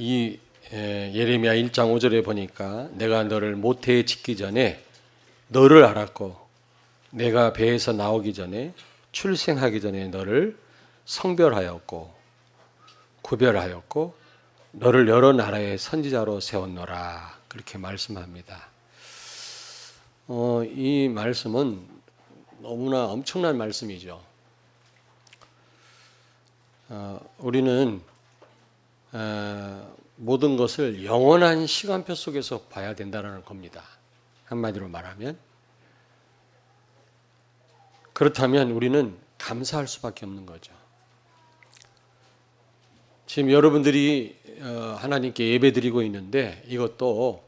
이 예레미야 1장 5절에 보니까 내가 너를 모태에 짓기 전에 너를 알았고 내가 배에서 나오기 전에 출생하기 전에 너를 성별하였고 구별하였고 너를 여러 나라의 선지자로 세웠노라 그렇게 말씀합니다. 이 말씀은 너무나 엄청난 말씀이죠. 우리는 모든 것을 영원한 시간표 속에서 봐야 된다는 겁니다. 한마디로 말하면 그렇다면 우리는 감사할 수밖에 없는 거죠. 지금 여러분들이 하나님께 예배드리고 있는데 이것도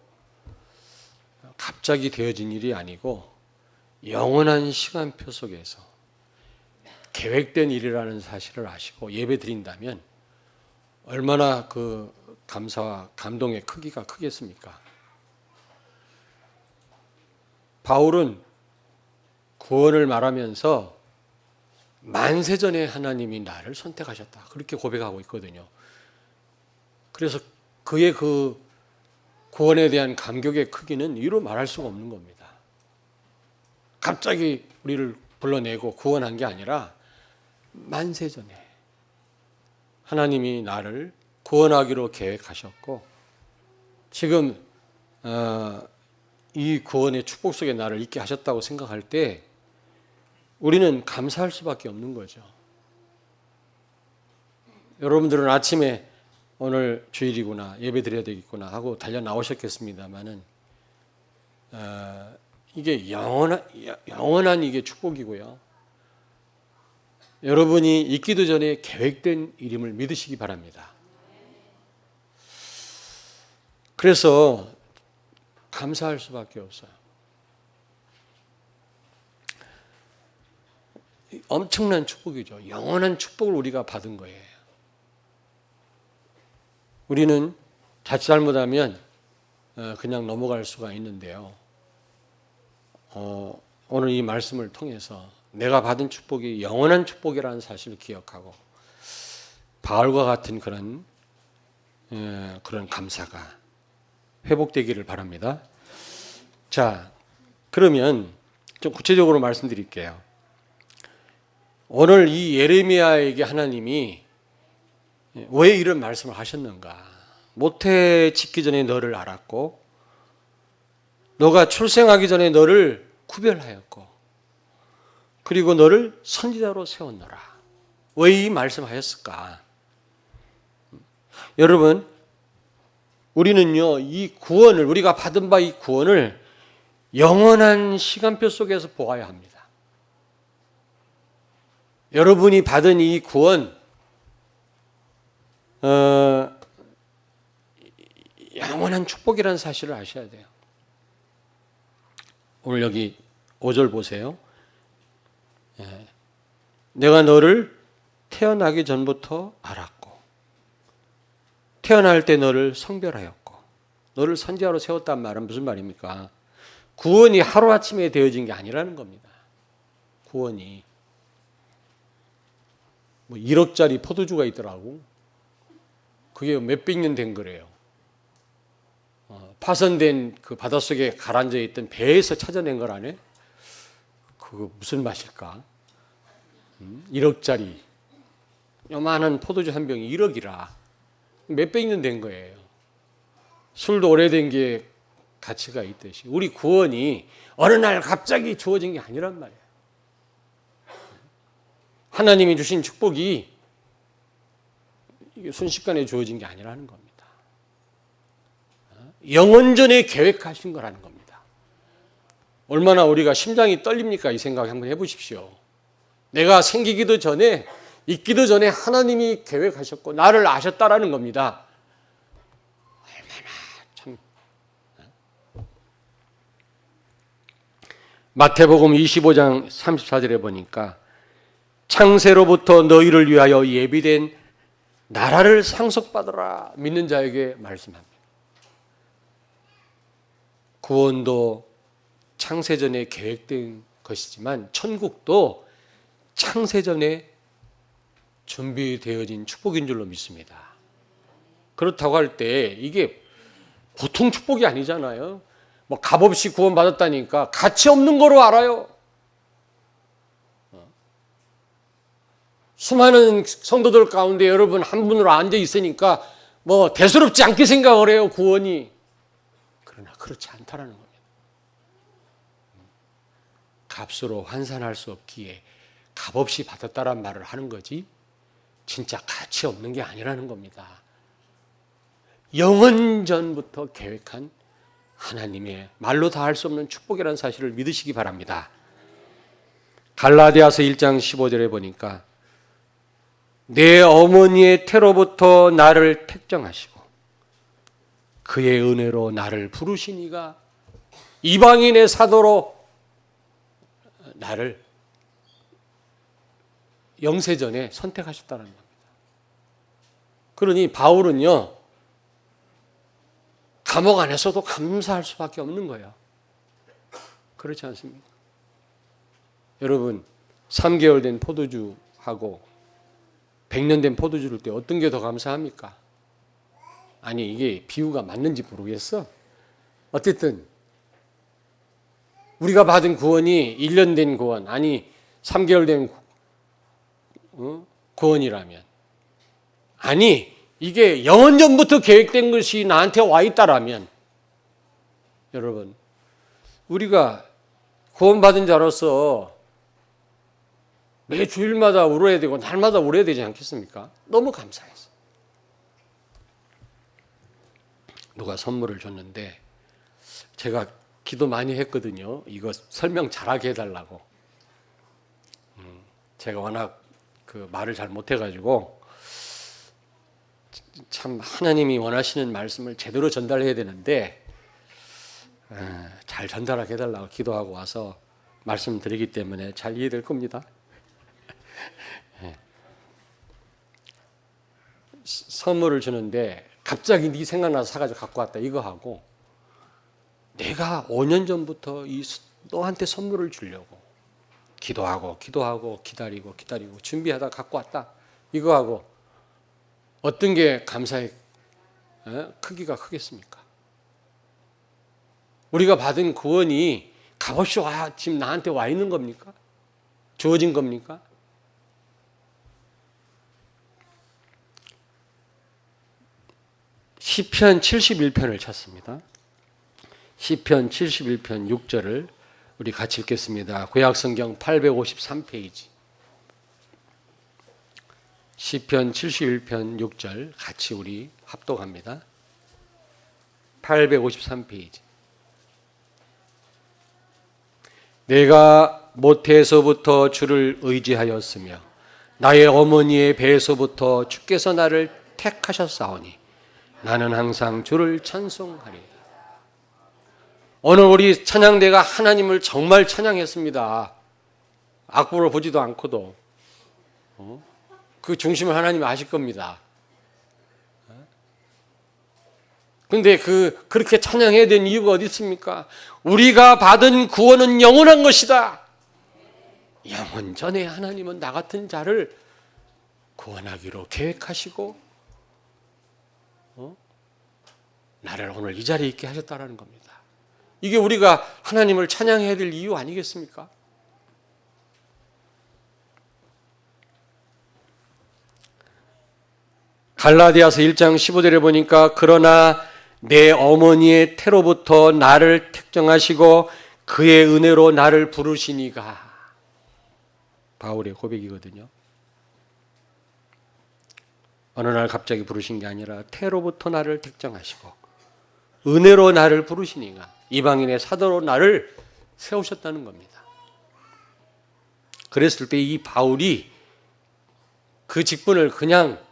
갑자기 되어진 일이 아니고 영원한 시간표 속에서 계획된 일이라는 사실을 아시고 예배드린다면 얼마나 그 감사와 감동의 크기가 크겠습니까? 바울은 구원을 말하면서 만세전에 하나님이 나를 선택하셨다 그렇게 고백하고 있거든요. 그래서 그의 그 구원에 대한 감격의 크기는 이루 말할 수가 없는 겁니다. 갑자기 우리를 불러내고 구원한 게 아니라 만세전에 하나님이 나를 구원하기로 계획하셨고 지금 이 구원의 축복 속에 나를 있게 하셨다고 생각할 때 우리는 감사할 수밖에 없는 거죠. 여러분들은 아침에 오늘 주일이구나 예배 드려야 되겠구나 하고 달려 나오셨겠습니다만은 이게 영원한 이게 축복이고요. 여러분이 있기도 전에 계획된 일임을 믿으시기 바랍니다. 그래서 감사할 수밖에 없어요. 엄청난 축복이죠. 영원한 축복을 우리가 받은 거예요. 우리는 자칫 잘못하면 그냥 넘어갈 수가 있는데요. 오늘 이 말씀을 통해서 내가 받은 축복이 영원한 축복이라는 사실을 기억하고 바울과 같은 그런 감사가 회복되기를 바랍니다. 자, 그러면 좀 구체적으로 말씀드릴게요. 오늘 이 예레미야에게 하나님이 왜 이런 말씀을 하셨는가? 모태 짓기 전에 너를 알았고 너가 출생하기 전에 너를 구별하였고 그리고 너를 선지자로 세웠노라. 왜 이 말씀하셨을까? 여러분, 우리는요 이 구원을 우리가 받은 바 이 구원을 영원한 시간표 속에서 보아야 합니다. 여러분이 받은 이 구원 영원한 축복이라는 사실을 아셔야 돼요. 오늘 여기 5절 보세요. 내가 너를 태어나기 전부터 알았고 태어날 때 너를 성별하였고 너를 선지자로 세웠단 말은 무슨 말입니까? 구원이 하루아침에 되어진 게 아니라는 겁니다. 구원이 1억짜리 포도주가 있더라고. 그게 몇백 년 된 거래요. 파손된 그 바닷속에 가라앉아 있던 배에서 찾아낸 거라네. 그거 무슨 맛일까? 1억짜리 요만한 포도주 한 병이 1억이라 몇백 년 된 거예요. 술도 오래된 게 가치가 있듯이 우리 구원이 어느 날 갑자기 주어진 게 아니란 말이에요. 하나님이 주신 축복이 순식간에 주어진 게 아니라는 겁니다. 영원전에 계획하신 거라는 겁니다. 얼마나 우리가 심장이 떨립니까? 이 생각 한번 해보십시오. 내가 생기기도 전에 있기도 전에 하나님이 계획하셨고 나를 아셨다라는 겁니다. 얼마나 참. 마태복음 25장 34절에 보니까 창세로부터 너희를 위하여 예비된 나라를 상속받으라 믿는 자에게 말씀합니다. 구원도 창세전에 계획된 것이지만 천국도 창세전에 준비되어진 축복인 줄로 믿습니다. 그렇다고 할 때 이게 보통 축복이 아니잖아요. 뭐 값없이 구원받았다니까 가치 없는 거로 알아요. 수많은 성도들 가운데 여러분 한 분으로 앉아 있으니까 뭐 대수롭지 않게 생각을 해요, 구원이. 그러나 그렇지 않다라는 겁니다. 값으로 환산할 수 없기에 값없이 받았다란 말을 하는 거지 진짜 가치 없는 게 아니라는 겁니다. 영원전부터 계획한 하나님의 말로 다 할 수 없는 축복이라는 사실을 믿으시기 바랍니다. 갈라디아서 1장 15절에 보니까 내 어머니의 태로부터 나를 택정하시고 그의 은혜로 나를 부르시니가 이방인의 사도로 나를 영세전에 선택하셨다는 겁니다. 그러니 바울은요, 감옥 안에서도 감사할 수밖에 없는 거예요. 그렇지 않습니까? 여러분, 3개월 된 포도주하고 100년 된 포도주를 때 어떤 게 더 감사합니까? 아니, 이게 비유가 맞는지 모르겠어. 어쨌든 우리가 받은 구원이 1년 된 구원, 아니 3개월 된 구원이라면, 아니 이게 영원전부터 계획된 것이 나한테 와 있다라면, 여러분, 우리가 구원받은 자로서 매 주일마다 울어야 되고 날마다 울어야 되지 않겠습니까? 너무 감사해서. 누가 선물을 줬는데 제가 기도 많이 했거든요. 이거 설명 잘하게 해달라고. 제가 워낙 그 말을 잘 못해가지고 참 하나님이 원하시는 말씀을 제대로 전달해야 되는데 잘 전달하게 해달라고 기도하고 와서 말씀드리기 때문에 잘 이해될 겁니다. 선물을 주는데 갑자기 네 생각나서 사가지고 갖고 왔다 이거 하고, 내가 5년 전부터 너한테 선물을 주려고 기도하고 기다리고 준비하다 갖고 왔다 이거 하고, 어떤 게 감사의 크기가 크겠습니까? 우리가 받은 구원이 값없이 지금 나한테 와 있는 겁니까? 주어진 겁니까? 시편 71편을 찾습니다. 시편 71편 6절을 우리 같이 읽겠습니다. 구약성경 853페이지. 시편 71편 6절 같이 우리 합독합니다. 853페이지. 내가 모태에서부터 주를 의지하였으며 나의 어머니의 배에서부터 주께서 나를 택하셨사오니 나는 항상 주를 찬송하리라. 오늘 우리 찬양대가 하나님을 정말 찬양했습니다. 악보를 보지도 않고도 그 중심을 하나님이 아실 겁니다. 그런데 그렇게 찬양해야 되는 이유가 어디 있습니까? 우리가 받은 구원은 영원한 것이다. 영원전에 하나님은 나 같은 자를 구원하기로 계획하시고 나를 오늘 이 자리에 있게 하셨다는 겁니다. 이게 우리가 하나님을 찬양해야 될 이유 아니겠습니까? 갈라디아서 1장 15절에 보니까 그러나 내 어머니의 태로부터 나를 택정하시고 그의 은혜로 나를 부르시니가, 바울의 고백이거든요. 어느 날 갑자기 부르신 게 아니라 태로부터 나를 택정하시고 은혜로 나를 부르시니가, 이방인의 사도로 나를 세우셨다는 겁니다. 그랬을 때 이 바울이 그 직분을 그냥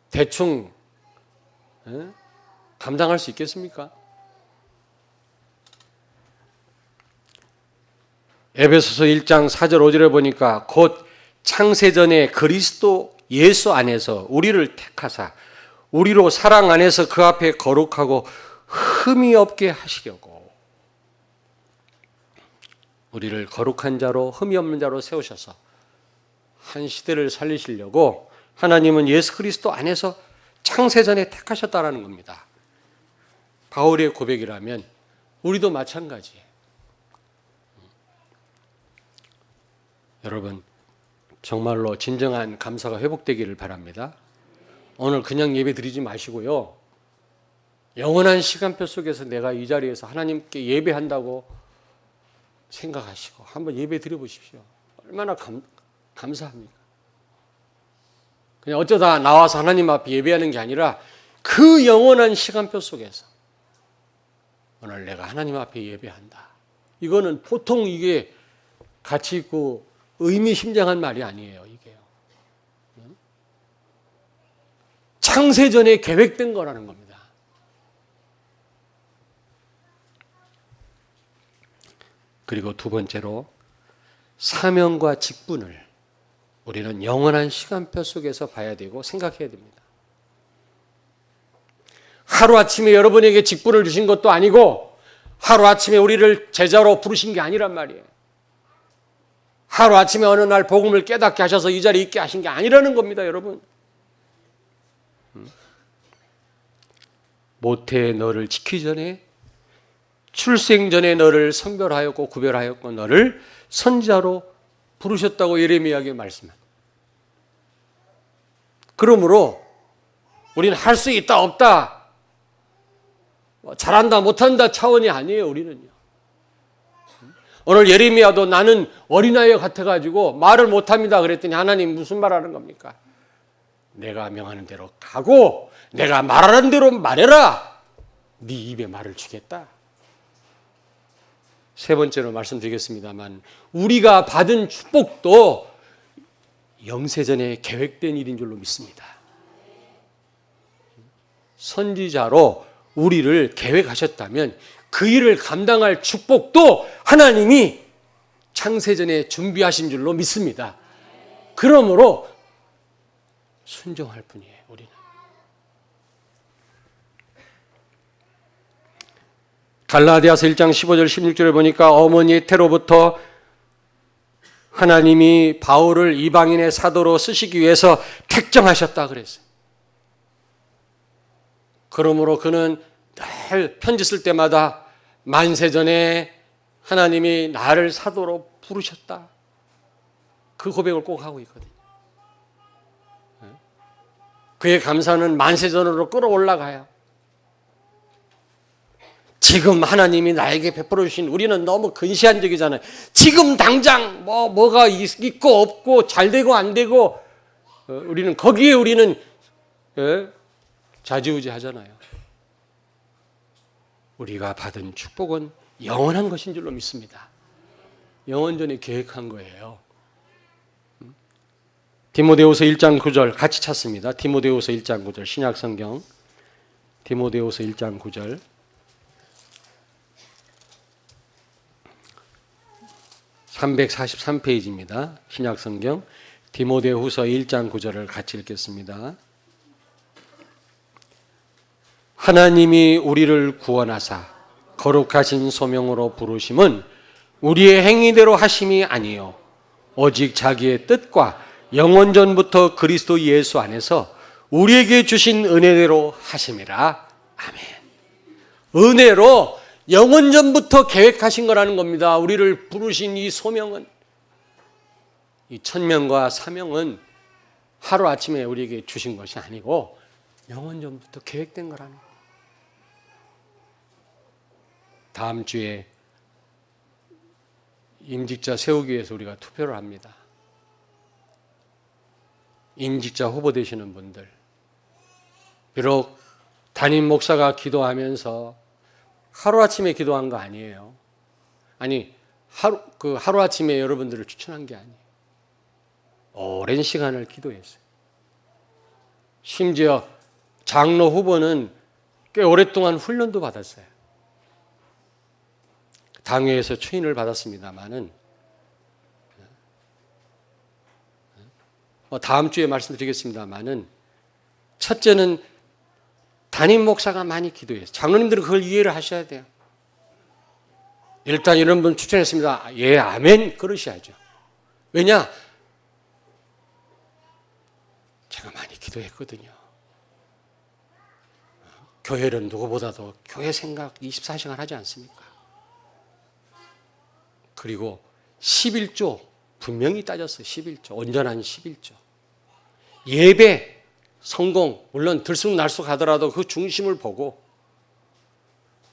대충 감당할 수 있겠습니까? 에베소서 1장 4절 5절에 보니까 곧 창세전에 그리스도 예수 안에서 우리를 택하사 우리로 사랑 안에서 그 앞에 거룩하고 흠이 없게 하시려고, 우리를 거룩한 자로 흠이 없는 자로 세우셔서 한 시대를 살리시려고 하나님은 예수 그리스도 안에서 창세전에 택하셨다라는 겁니다. 바울의 고백이라면 우리도 마찬가지예요. 여러분, 정말로 진정한 감사가 회복되기를 바랍니다. 오늘 그냥 예배 드리지 마시고요. 영원한 시간표 속에서 내가 이 자리에서 하나님께 예배한다고 생각하시고 한번 예배 드려보십시오. 얼마나 감사합니까? 그냥 어쩌다 나와서 하나님 앞에 예배하는 게 아니라 그 영원한 시간표 속에서 오늘 내가 하나님 앞에 예배한다. 이거는 보통 이게 가치 있고 의미심장한 말이 아니에요. 이게요. 창세전에 계획된 거라는 겁니다. 그리고 두 번째로 사명과 직분을 우리는 영원한 시간표 속에서 봐야 되고 생각해야 됩니다. 하루아침에 여러분에게 직분을 주신 것도 아니고 하루아침에 우리를 제자로 부르신 게 아니란 말이에요. 하루아침에 어느 날 복음을 깨닫게 하셔서 이 자리에 있게 하신 게 아니라는 겁니다, 여러분. 모태의 너를 지키기 전에 출생 전에 너를 선별하였고 구별하였고 너를 선지자로 부르셨다고 예레미야에게 말씀합니다. 그러므로 우리는 할 수 있다 없다 잘한다 못한다 차원이 아니에요. 우리는요. 오늘 예레미야도 나는 어린아이 같아가지고 말을 못합니다 그랬더니 하나님 무슨 말하는 겁니까? 내가 명하는 대로 가고 내가 말하는 대로 말해라. 네 입에 말을 주겠다. 세 번째로 말씀드리겠습니다만 우리가 받은 축복도 영세전에 계획된 일인 줄로 믿습니다. 선지자로 우리를 계획하셨다면 그 일을 감당할 축복도 하나님이 창세전에 준비하신 줄로 믿습니다. 그러므로 순종할 뿐이에요. 우리는. 갈라디아서 1장 15절 16절에 보니까 어머니의 태로부터 하나님이 바울을 이방인의 사도로 쓰시기 위해서 택정하셨다 그랬어요. 그러므로 그는 늘 편지 쓸 때마다 만세전에 하나님이 나를 사도로 부르셨다. 그 고백을 꼭 하고 있거든요. 그의 감사는 만세전으로 끌어올라가요. 지금 하나님이 나에게 베풀어 주신 우리는 너무 근시안적이잖아요. 지금 당장 뭐가 있고 없고 잘 되고 안 되고 우리는 거기에 우리는 좌지우지하잖아요. 우리가 받은 축복은 영원한 것인 줄로 믿습니다. 영원전에 계획한 거예요. 디모데후서 1장 9절 같이 찾습니다. 디모데후서 1장 9절 신약성경 디모데후서 1장 9절 343페이지입니다. 신약성경 디모데후서 1장 9절을 같이 읽겠습니다. 하나님이 우리를 구원하사 거룩하신 소명으로 부르심은 우리의 행위대로 하심이 아니요 오직 자기의 뜻과 영원전부터 그리스도 예수 안에서 우리에게 주신 은혜대로 하심이라. 아멘. 은혜로 영원전부터 계획하신 거라는 겁니다. 우리를 부르신 이 소명은, 이 천명과 사명은 하루아침에 우리에게 주신 것이 아니고 영원전부터 계획된 거라는 거예요. 다음 주에 임직자 세우기 위해서 우리가 투표를 합니다. 임직자 후보 되시는 분들, 비록 담임 목사가 기도하면서 하루아침에 기도한 거 아니에요. 아니, 하루아침에 여러분들을 추천한 게 아니에요. 오랜 시간을 기도했어요. 심지어 장로 후보는 꽤 오랫동안 훈련도 받았어요. 당회에서 추인을 받았습니다마는 다음 주에 말씀드리겠습니다마는 첫째는 담임 목사가 많이 기도해요. 장로님들은 그걸 이해를 하셔야 돼요. 일단 이런 분 추천했습니다. 예, 아멘 그러셔야죠. 왜냐? 제가 많이 기도했거든요. 교회는 누구보다도 교회 생각 24시간 하지 않습니까? 그리고 11조 분명히 따졌어요. 11조, 온전한 11조. 예배, 성공, 물론 들쑥날쑥 하더라도 그 중심을 보고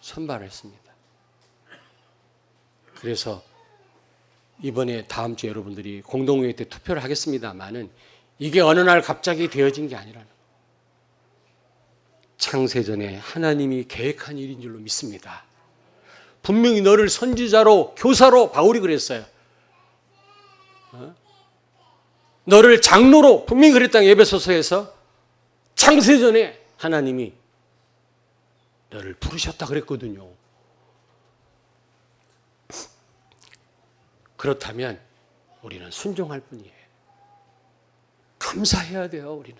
선발했습니다. 그래서 이번에 다음 주에 여러분들이 공동회의 때 투표를 하겠습니다만은 이게 어느 날 갑자기 되어진 게 아니라는 거예요. 창세전에 하나님이 계획한 일인 줄로 믿습니다. 분명히 너를 선지자로, 교사로, 바울이 그랬어요. 너를 장로로 분명히 그랬다. 에베소서에서 창세전에 하나님이 너를 부르셨다 그랬거든요. 그렇다면 우리는 순종할 뿐이에요. 감사해야 돼요, 우리는.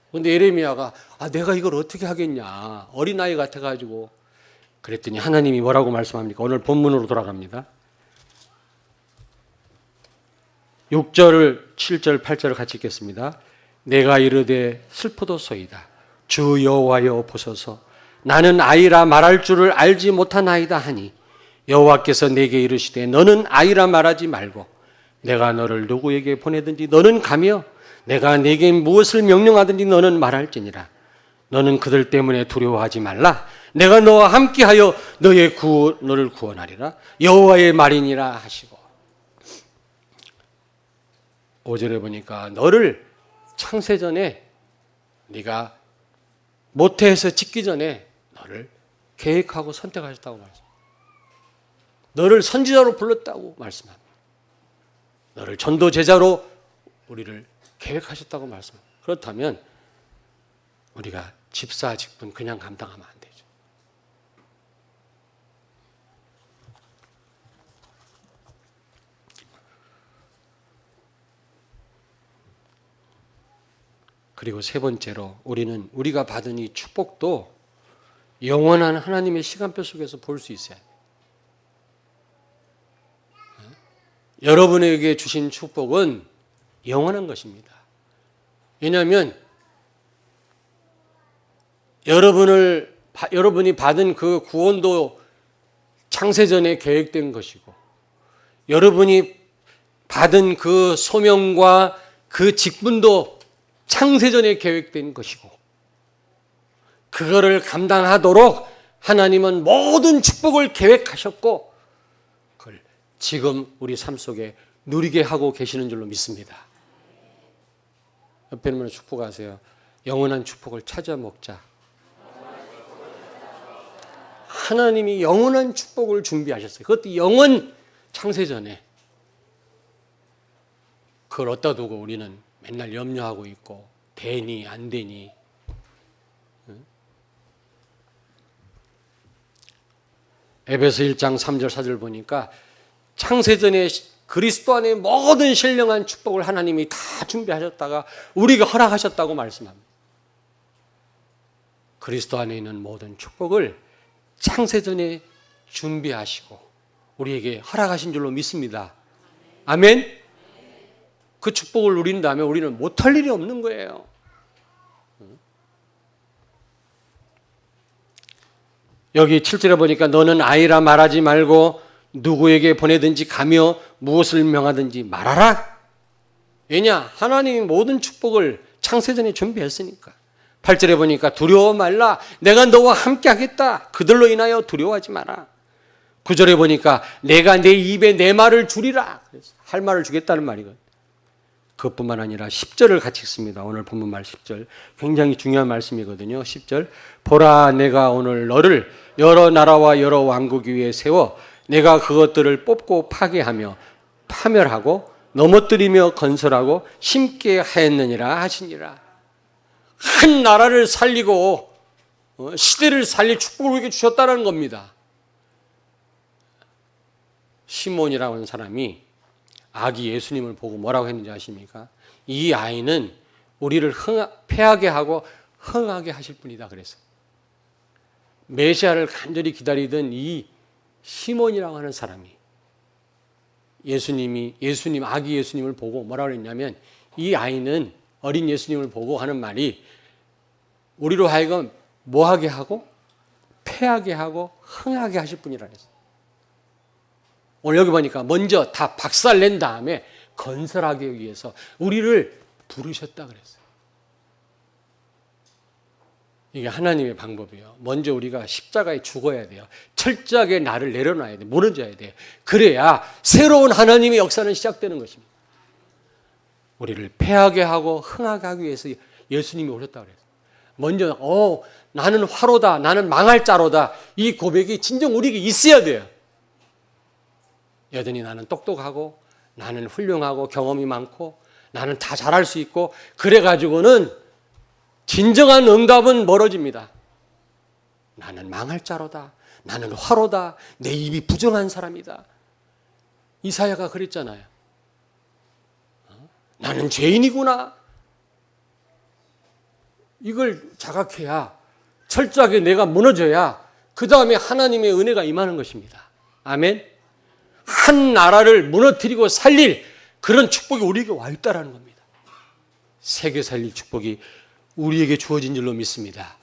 그런데 예레미야가 내가 이걸 어떻게 하겠냐. 어린아이 같아가지고. 그랬더니 하나님이 뭐라고 말씀합니까? 오늘 본문으로 돌아갑니다. 6절, 7절, 8절을 같이 읽겠습니다. 내가 이르되 슬프도소이다. 주 여호와여 보소서. 나는 아이라 말할 줄을 알지 못하나이다 하니 여호와께서 내게 이르시되 너는 아이라 말하지 말고 내가 너를 누구에게 보내든지 너는 가며 내가 내게 무엇을 명령하든지 너는 말할지니라. 너는 그들 때문에 두려워하지 말라. 내가 너와 함께하여 너를 구원하리라. 여호와의 말이니라 하시고 5절에 보니까 너를 창세전에 네가 모태에서 짓기 전에 너를 계획하고 선택하셨다고 말씀합니다. 너를 선지자로 불렀다고 말씀합니다. 너를 전도 제자로 우리를 계획하셨다고 말씀합니다. 그렇다면 우리가 집사 직분 그냥 감당하면 안 되죠. 그리고 세 번째로 우리는 우리가 받은 이 축복도 영원한 하나님의 시간표 속에서 볼 수 있어야 돼요. 여러분에게 주신 축복은 영원한 것입니다. 왜냐하면 여러분이 받은 그 구원도 창세전에 계획된 것이고 여러분이 받은 그 소명과 그 직분도 창세전에 계획된 것이고 그거를 감당하도록 하나님은 모든 축복을 계획하셨고 그걸 지금 우리 삶 속에 누리게 하고 계시는 줄로 믿습니다. 옆에 있는 축복하세요. 영원한 축복을 찾아 먹자. 하나님이 영원한 축복을 준비하셨어요. 그것도 영원 창세전에. 그걸 어디다 두고 우리는 맨날 염려하고 있고 되니 안 되니. 에베소 1장 3절 4절 보니까 창세전에 그리스도 안에 모든 신령한 축복을 하나님이 다 준비하셨다가 우리가 허락하셨다고 말씀합니다. 그리스도 안에 있는 모든 축복을 창세전에 준비하시고 우리에게 허락하신 줄로 믿습니다. 아멘. 그 축복을 누린다면 우리는 못할 일이 없는 거예요. 여기 7절에 보니까 너는 아이라 말하지 말고 누구에게 보내든지 가며 무엇을 명하든지 말하라. 왜냐? 하나님이 모든 축복을 창세전에 준비했으니까. 8절에 보니까 두려워 말라. 내가 너와 함께 하겠다. 그들로 인하여 두려워하지 마라. 9절에 보니까 내가 내 입에 내 말을 주리라. 할 말을 주겠다는 말이거든요. 그것뿐만 아니라 10절을 같이 읽습니다. 오늘 본문 말 10절. 굉장히 중요한 말씀이거든요. 10절. 보라 내가 오늘 너를 여러 나라와 여러 왕국 위에 세워 내가 그것들을 뽑고 파괴하며 파멸하고 넘어뜨리며 건설하고 심게 하였느니라 하시니라. 한 나라를 살리고 시대를 살릴 축복을 우리에게 주셨다는 겁니다. 시몬이라고 하는 사람이 아기 예수님을 보고 뭐라고 했는지 아십니까? 이 아이는 우리를 패하게 하고 흥하게 하실 분이다 그랬어요. 메시아를 간절히 기다리던 이 시몬이라고 하는 사람이 아기 예수님을 보고 뭐라고 했냐면 이 아이는 어린 예수님을 보고 하는 말이 우리로 하여금 뭐하게 하고 패하게 하고 흥하게 하실 분이라 그랬어요. 오늘 여기 보니까 먼저 다 박살낸 다음에 건설하기 위해서 우리를 부르셨다 그랬어요. 이게 하나님의 방법이에요. 먼저 우리가 십자가에 죽어야 돼요. 철저하게 나를 내려놔야 돼요. 무너져야 돼요. 그래야 새로운 하나님의 역사는 시작되는 것입니다. 우리를 패하게 하고 흥하게 하기 위해서 예수님이 오셨다 그랬어요. 먼저 나는 화로다, 나는 망할 자로다, 이 고백이 진정 우리에게 있어야 돼요. 여전히 나는 똑똑하고 나는 훌륭하고 경험이 많고 나는 다 잘할 수 있고 그래가지고는 진정한 응답은 멀어집니다. 나는 망할 자로다, 나는 화로다, 내 입이 부정한 사람이다. 이사야가 그랬잖아요. 나는 죄인이구나. 이걸 자각해야, 철저하게 내가 무너져야 그 다음에 하나님의 은혜가 임하는 것입니다. 아멘. 한 나라를 무너뜨리고 살릴 그런 축복이 우리에게 와 있다는 겁니다. 세계 살릴 축복이 우리에게 주어진 줄로 믿습니다.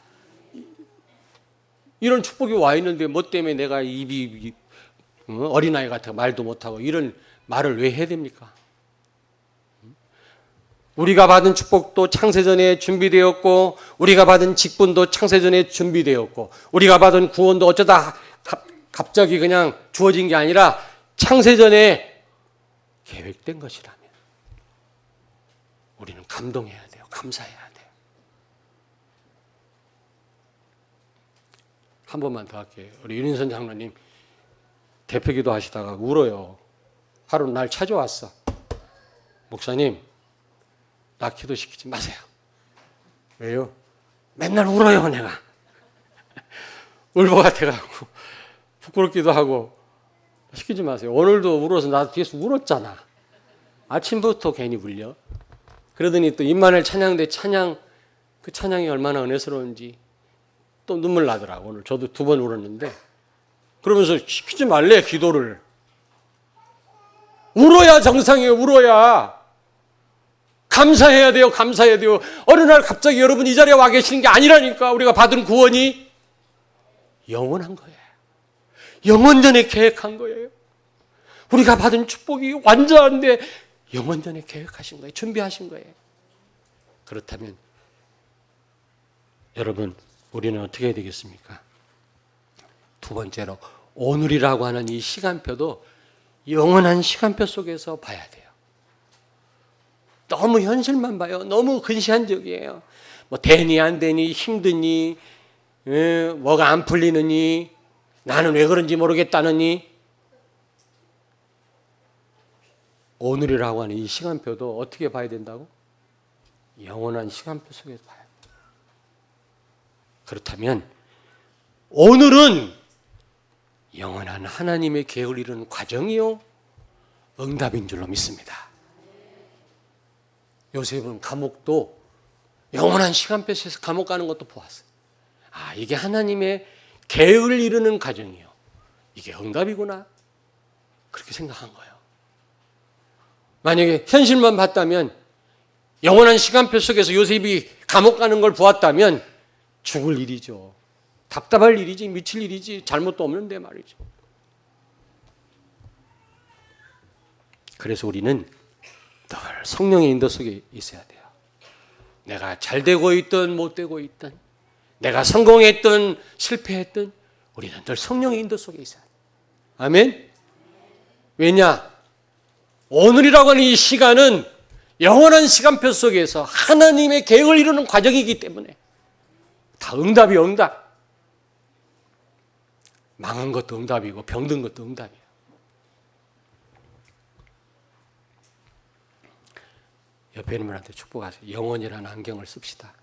이런 축복이 와 있는데 뭐 때문에 내가 입이 어린아이 같아 말도 못하고 이런 말을 왜 해야 됩니까? 우리가 받은 축복도 창세전에 준비되었고 우리가 받은 직분도 창세전에 준비되었고 우리가 받은 구원도 어쩌다 갑자기 그냥 주어진 게 아니라 창세전에 계획된 것이라면 우리는 감동해야 돼요. 감사해야 돼요. 한 번만 더 할게요. 우리 윤인선 장로님 대표기도 하시다가 울어요. 하루 날 찾아왔어. 목사님, 나 기도시키지 마세요. 왜요? 맨날 울어요, 내가. 울보 같아가지고 부끄럽기도 하고 시키지 마세요. 오늘도 울어서 나도 뒤에서 울었잖아. 아침부터 괜히 울려. 그러더니 또 임마누엘 찬양대 찬양, 그 찬양이 얼마나 은혜스러운지 또 눈물 나더라고. 오늘 저도 2번 울었는데 그러면서 시키지 말래, 기도를. 울어야 정상이에요. 울어야. 감사해야 돼요. 감사해야 돼요. 어느 날 갑자기 여러분 이 자리에 와 계시는 게 아니라니까. 우리가 받은 구원이 영원한 거예요. 영원전에 계획한 거예요. 우리가 받은 축복이 완전한데 영원전에 계획하신 거예요. 준비하신 거예요. 그렇다면 여러분, 우리는 어떻게 해야 되겠습니까? 2번째로 오늘이라고 하는 이 시간표도 영원한 시간표 속에서 봐야 돼요. 너무 현실만 봐요. 너무 근시안적이에요. 뭐 되니 안 되니, 힘드니, 뭐가 안 풀리느니, 나는 왜 그런지 모르겠다느니. 오늘이라고 하는 이 시간표도 어떻게 봐야 된다고? 영원한 시간표 속에서 봐야 돼요. 그렇다면 오늘은 영원한 하나님의 계획을 이루는 과정이요, 응답인 줄로 믿습니다. 요셉은 감옥도 영원한 시간표 속에서 감옥 가는 것도 보았어요. 아, 이게 하나님의 계획을 이루는 과정이요, 이게 응답이구나, 그렇게 생각한 거예요. 만약에 현실만 봤다면, 영원한 시간표 속에서 요셉이 감옥 가는 걸 보았다면 죽을 일이죠. 답답할 일이지, 미칠 일이지, 잘못도 없는데 말이죠. 그래서 우리는 늘 성령의 인도 속에 있어야 돼요. 내가 잘 되고 있든 못 되고 있든, 내가 성공했든 실패했든 우리는 늘 성령의 인도 속에 있어야 돼요. 아멘? 왜냐? 오늘이라고 하는 이 시간은 영원한 시간표 속에서 하나님의 계획을 이루는 과정이기 때문에 다 응답이 응답. 망한 것도 응답이고 병든 것도 응답이에요. 옆에 있는 분한테 축복하세요. 영원이라는 안경을 씁시다.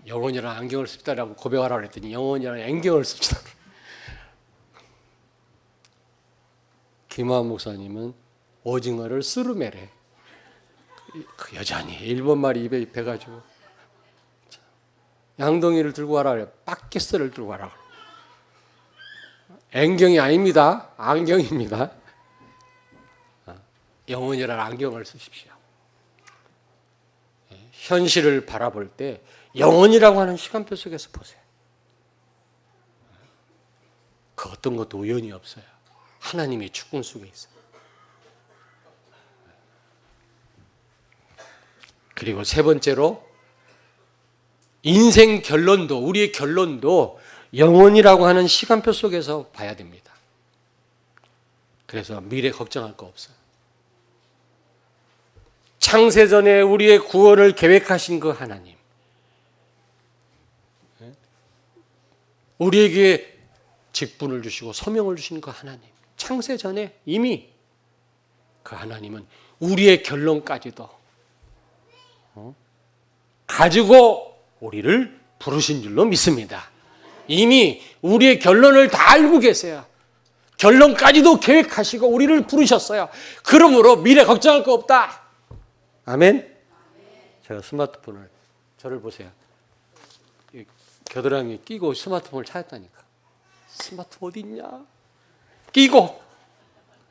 영원이라는 안경을 씁시다라고 고백하라고 했더니 영원이라는 안경을 씁시다. 김화원 목사님은 오징어를 스르메래. 여전히 일본말이 입에 입혀가지고 양동이를 들고 와라 그래. 빡게스를 들고 와라. 안경이 아닙니다. 안경입니다. 영혼이라는 안경을 쓰십시오. 현실을 바라볼 때 영혼이라고 하는 시간표 속에서 보세요. 그 어떤 것도 우연이 없어요. 하나님의 축복 속에 있어요. 그리고 세 번째로 인생 결론도, 우리의 결론도 영혼이라고 하는 시간표 속에서 봐야 됩니다. 그래서 미래 걱정할 거 없어요. 창세전에 우리의 구원을 계획하신 그 하나님, 우리에게 직분을 주시고 소명을 주신 그 하나님, 창세전에 이미 그 하나님은 우리의 결론까지도 가지고 우리를 부르신 줄로 믿습니다. 이미 우리의 결론을 다 알고 계세요. 결론까지도 계획하시고 우리를 부르셨어요. 그러므로 미래 걱정할 거 없다. 아멘. 제가 스마트폰을, 저를 보세요. 겨드랑이에 끼고 스마트폰을 찾았다니까. 스마트폰 어디 있냐? 끼고.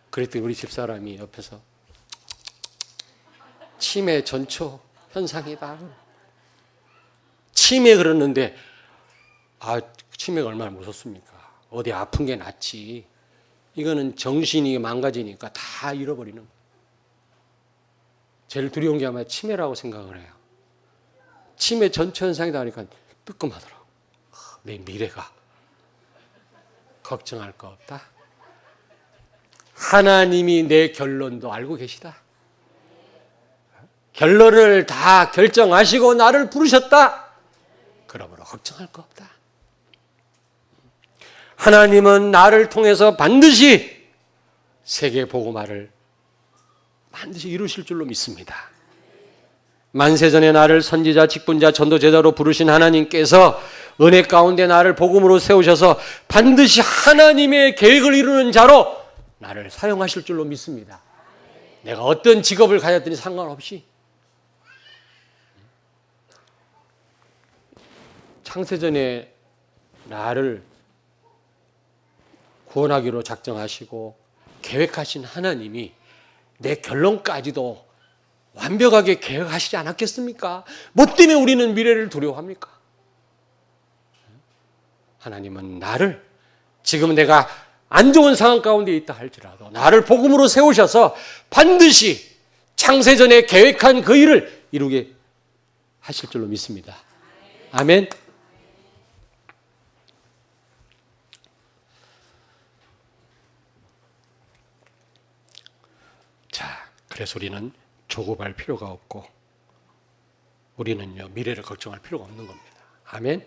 그랬더니 우리 집사람이 옆에서 치매 전초 현상이다. 치매 그러는데, 치매가 얼마나 무섭습니까? 어디 아픈 게 낫지. 이거는 정신이 망가지니까 다 잃어버리는 거예요. 제일 두려운 게 아마 치매라고 생각을 해요. 치매 전초 현상이다 하니까 뜨끔하더라고. 내 미래가 걱정할 거 없다. 하나님이 내 결론도 알고 계시다. 결론을 다 결정하시고 나를 부르셨다. 그러므로 걱정할 거 없다. 하나님은 나를 통해서 반드시 세계 복음화를 반드시 이루실 줄로 믿습니다. 만세전에 나를 선지자, 직분자, 전도제자로 부르신 하나님께서 은혜 가운데 나를 복음으로 세우셔서 반드시 하나님의 계획을 이루는 자로 나를 사용하실 줄로 믿습니다. 내가 어떤 직업을 가졌더니 상관없이 창세전에 나를 구원하기로 작정하시고 계획하신 하나님이 내 결론까지도 완벽하게 계획하시지 않았겠습니까? 뭐 때문에 우리는 미래를 두려워합니까? 하나님은 나를 지금 내가 안 좋은 상황 가운데 있다 할지라도 나를 복음으로 세우셔서 반드시 창세전에 계획한 그 일을 이루게 하실 줄로 믿습니다. 아멘. 자, 그래서 우리는 조급할 필요가 없고 우리는요 미래를 걱정할 필요가 없는 겁니다. 아멘.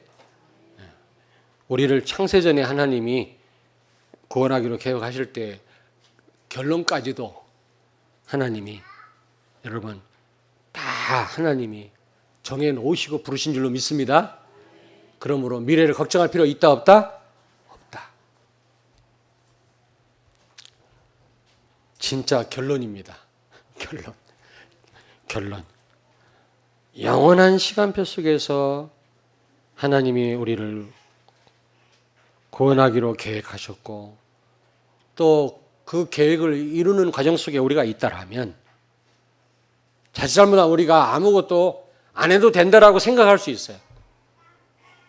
우리를 창세전에 하나님이 구원하기로 계획하실 때 결론까지도 하나님이 여러분 다 하나님이 정해놓으시고 부르신 줄로 믿습니다. 그러므로 미래를 걱정할 필요 있다 없다? 없다. 진짜 결론입니다. 결론. 영원한 시간표 속에서 하나님이 우리를 구원하기로 계획하셨고 또 그 계획을 이루는 과정 속에 우리가 있다라면 자칫 잘못하면 우리가 아무것도 안 해도 된다라고 생각할 수 있어요.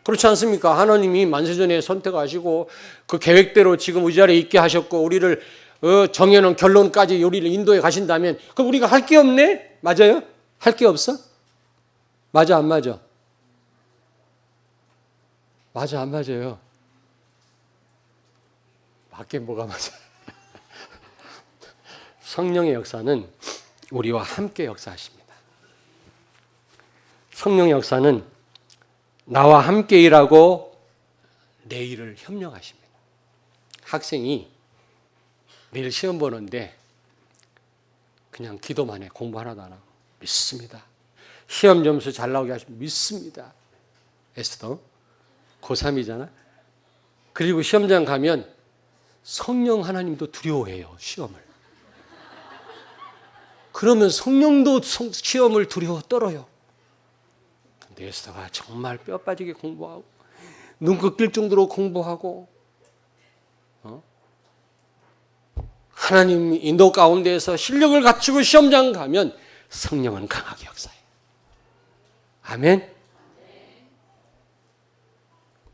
그렇지 않습니까? 하나님이 만세전에 선택하시고 그 계획대로 지금 이 자리에 있게 하셨고 우리를 정해놓은 결론까지 우리를 인도해 가신다면 그럼 우리가 할 게 없네? 맞아요? 할 게 없어? 맞아 안 맞아? 맞아 안 맞아요? 밖에 뭐가 맞아? 성령의 역사는 우리와 함께 역사하십니다. 성령의 역사는 나와 함께 일하고 내 일을 협력하십니다. 학생이 내일 시험 보는데 그냥 기도만 해. 공부 하나도 안 하고. 믿습니다. 시험 점수 잘 나오게 하시면 믿습니다. 에스더 고3이잖아. 그리고 시험장 가면 성령 하나님도 두려워해요. 시험을. 그러면 성령도 시험을 두려워 떨어요. 근데 에스더가 정말 뼈 빠지게 공부하고 눈곱 낄 정도로 공부하고 하나님 인도 가운데에서 실력을 갖추고 시험장 가면 성령은 강하게 역사해요. 아멘.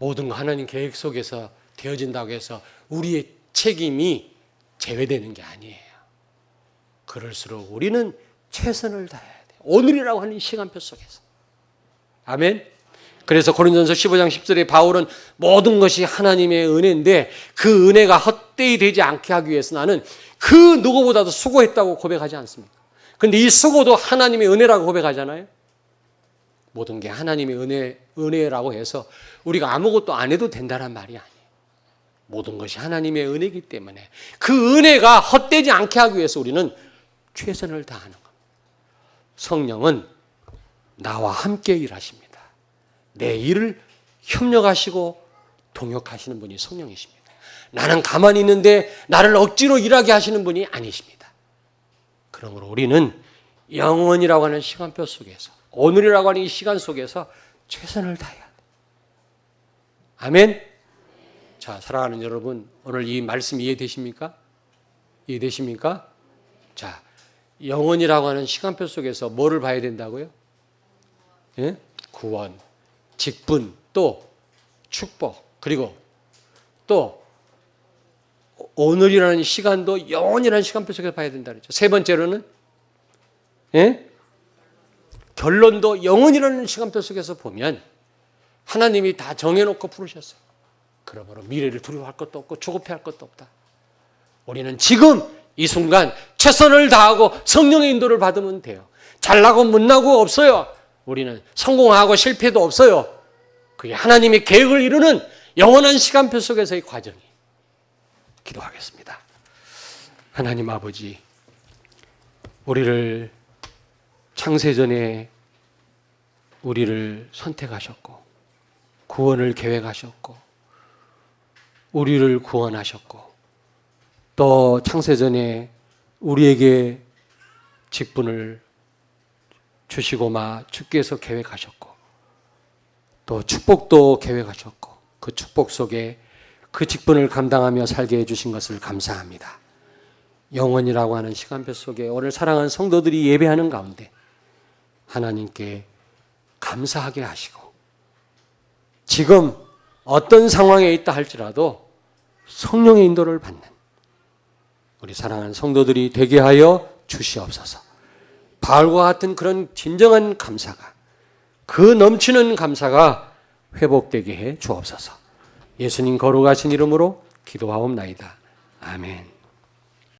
모든 거 하나님 계획 속에서 되어진다고 해서 우리의 책임이 제외되는 게 아니에요. 그럴수록 우리는 최선을 다해야 돼요. 오늘이라고 하는 시간표 속에서. 아멘. 그래서 고린도전서 15장 10절에 바울은 모든 것이 하나님의 은혜인데 그 은혜가 헛되이 되지 않게 하기 위해서 나는 그 누구보다도 수고했다고 고백하지 않습니까? 그런데 이 수고도 하나님의 은혜라고 고백하잖아요. 모든 게 하나님의 은혜라고 해서 우리가 아무것도 안 해도 된다는 말이 아니에요. 모든 것이 하나님의 은혜이기 때문에 그 은혜가 헛되지 않게 하기 위해서 우리는 최선을 다하는 겁니다. 성령은 나와 함께 일하십니다. 내 일을 협력하시고 동역하시는 분이 성령이십니다. 나는 가만히 있는데 나를 억지로 일하게 하시는 분이 아니십니다. 그러므로 우리는 영원이라고 하는 시간표 속에서, 오늘이라고 하는 이 시간 속에서 최선을 다해야 돼요. 아멘. 자, 사랑하는 여러분, 오늘 이 말씀 이해되십니까? 이해되십니까? 자, 영원이라고 하는 시간표 속에서 뭐를 봐야 된다고요? 예? 구원, 직분, 또 축복, 그리고 또 오늘이라는 시간도 영원이라는 시간표 속에서 봐야 된다 그랬죠. 세 번째로는 예? 결론도 영원이라는 시간표 속에서 보면 하나님이 다 정해놓고 부르셨어요. 그러므로 미래를 두려워할 것도 없고 조급해할 것도 없다. 우리는 지금 이 순간 최선을 다하고 성령의 인도를 받으면 돼요. 잘나고 못나고 없어요. 우리는 성공하고 실패도 없어요. 그게 하나님의 계획을 이루는 영원한 시간표 속에서의 과정이. 기도하겠습니다. 하나님 아버지, 우리를 창세전에 우리를 선택하셨고 구원을 계획하셨고 우리를 구원하셨고 또 창세전에 우리에게 직분을 주시고 주께서 계획하셨고 또 축복도 계획하셨고 그 축복 속에 그 직분을 감당하며 살게 해주신 것을 감사합니다. 영원이라고 하는 시간표 속에 오늘 사랑하는 성도들이 예배하는 가운데 하나님께 감사하게 하시고 지금 어떤 상황에 있다 할지라도 성령의 인도를 받는 우리 사랑하는 성도들이 되게 하여 주시옵소서. 바울과 같은 그런 진정한 감사가, 그 넘치는 감사가 회복되게 해 주옵소서. 예수님 거룩하신 이름으로 기도하옵나이다. 아멘.